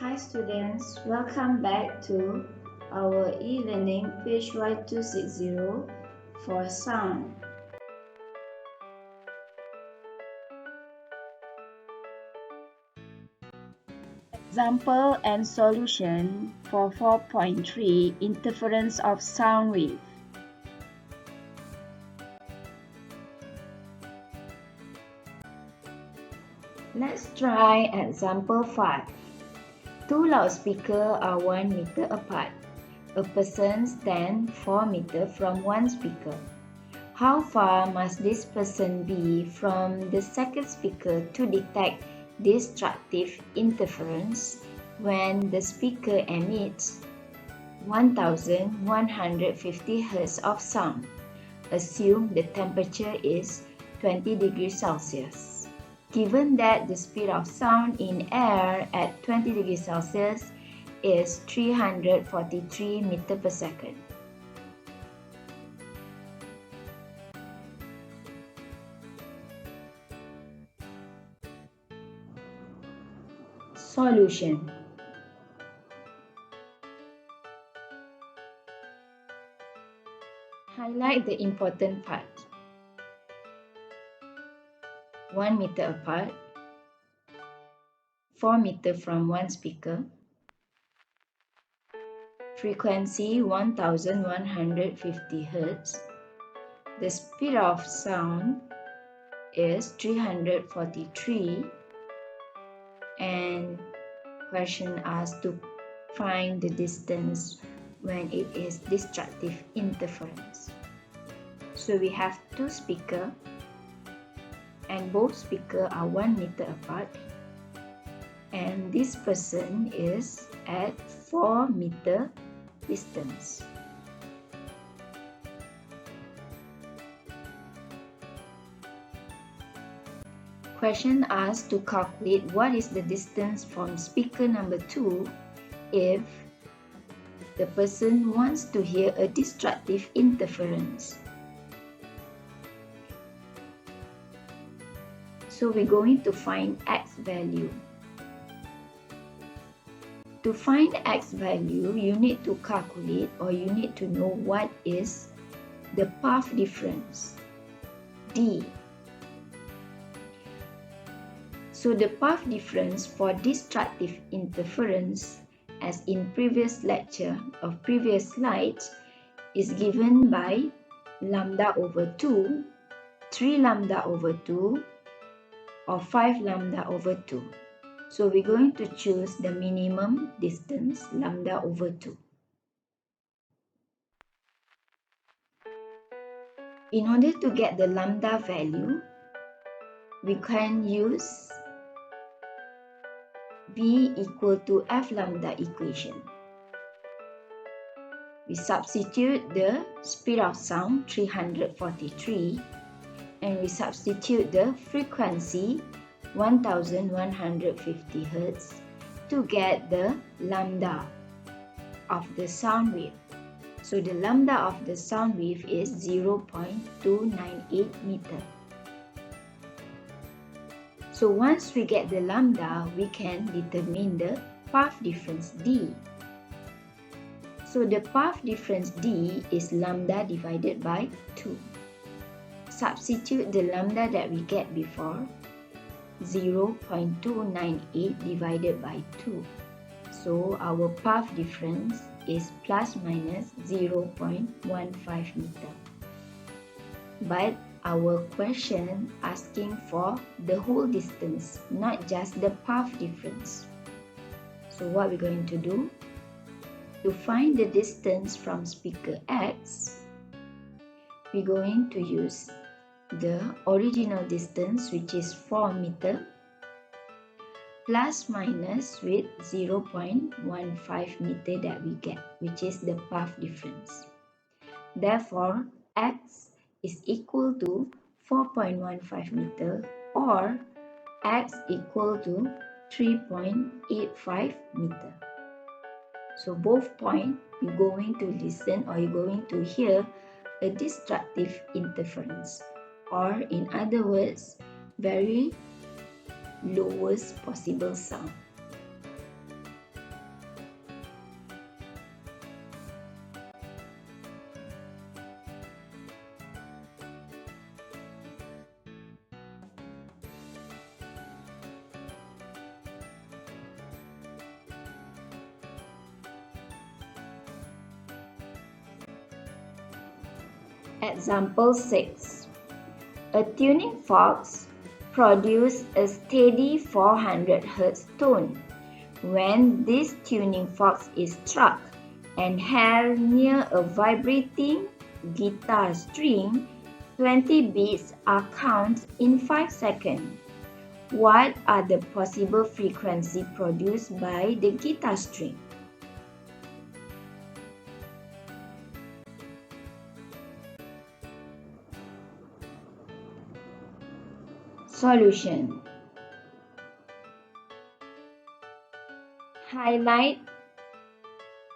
Hi students, welcome back to our e-learning PHY260 for sound. Example and solution for 4.3 interference of sound wave. Let's try example 5. Two loudspeakers are 1 meter apart. A person stands 4 meters from one speaker. How far must this person be from the second speaker to detect destructive interference when the speaker emits 1150 Hz of sound? Assume the temperature is 20 degrees Celsius. Given that the speed of sound in air at 20 degrees Celsius is 343 meters per second. Solution. Highlight the important part. 1 meter apart, 4 meters from one speaker, frequency 1150 Hz, the speed of sound is 343, and question asks to find the distance when it is destructive interference. So we have two speakers and both speakers are 1 meter apart, and this person is at 4 meter distance. Question asks to calculate what is the distance from speaker number 2 if the person wants to hear a destructive interference. So we're going to find X value. To find X value, you need to calculate or you need to know what is the path difference, D. So the path difference for destructive interference, as in previous lecture or previous slides, is given by lambda over 2, 3 lambda over 2, or 5 lambda over 2. So we're going to choose the minimum distance, lambda over 2. In order to get the lambda value, we can use V equal to F lambda equation. We substitute the speed of sound 343 and we substitute the frequency 1150 Hz to get the lambda of the sound wave. So the lambda of the sound wave is 0.298 meter. So once we get the lambda, we can determine the path difference D. So the path difference D is lambda divided by 2. Substitute the lambda that we get before, 0.298 divided by 2. So our path difference is plus minus 0.15 meter. But our question asking for the whole distance, not just the path difference. So what we're going to do, to find the distance from speaker X, we're going to use the original distance, which is 4 meter, plus minus with 0.15 meter that we get, which is the path difference. Therefore, X is equal to 4.15 meter or X equal to 3.85 meter. So both points, you're going to listen or you're going to hear a destructive interference, or in other words, very lowest possible sound. Example 6. A tuning fork produces a steady 400 Hz tone. When this tuning fork is struck and held near a vibrating guitar string, 20 beats are counted in 5 seconds. What are the possible frequencies produced by the guitar string? Solution. Highlight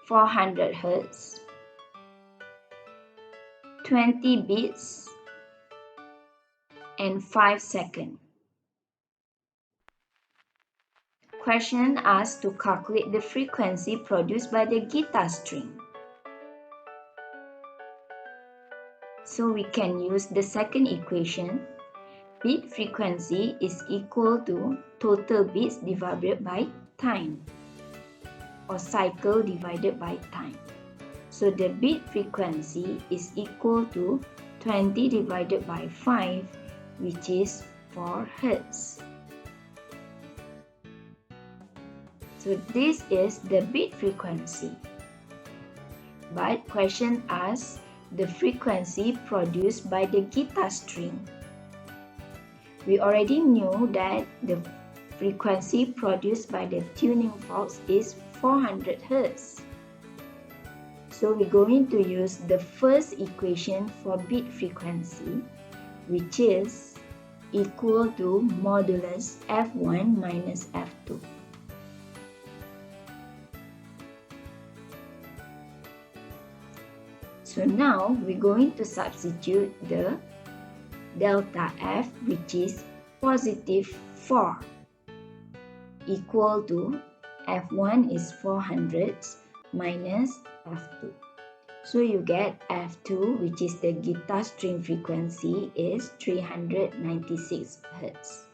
400 Hz, 20 beats, and 5 seconds. Question asks to calculate the frequency produced by the guitar string. So we can use the second equation. Beat frequency is equal to total beats divided by time, or cycle divided by time. So the beat frequency is equal to 20 divided by 5, which is 4 Hz. So this is the beat frequency. But question asks the frequency produced by the guitar string. We already knew that the frequency produced by the tuning fork is 400 Hz. So we're going to use the first equation for beat frequency, which is equal to modulus F1 minus F2. So now we're going to substitute the delta F, which is positive 4, equal to F1 is 400 minus F2. So you get F2, which is the guitar string frequency, is 396 Hz.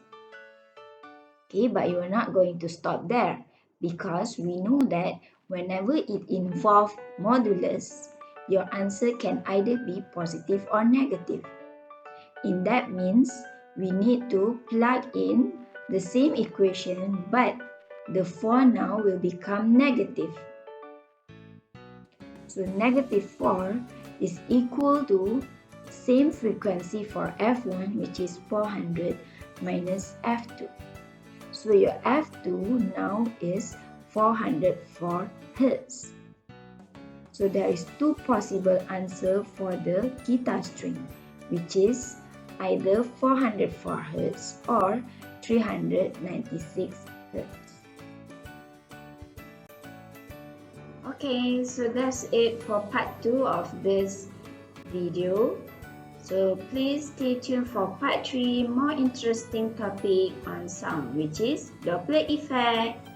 Okay, but you are not going to stop there, because we know that whenever it involves modulus, your answer can either be positive or negative. In that means, we need to plug in the same equation, but the 4 now will become negative. So negative 4 is equal to same frequency for F1, which is 400 minus F2. So your F2 now is 404 Hz. So there is two possible answers for the guitar string, which is either 404 Hz or 396 Hz. Okay, so that's it for part 2 of this video. So please stay tuned for part 3, more interesting topic on sound, which is Doppler effect.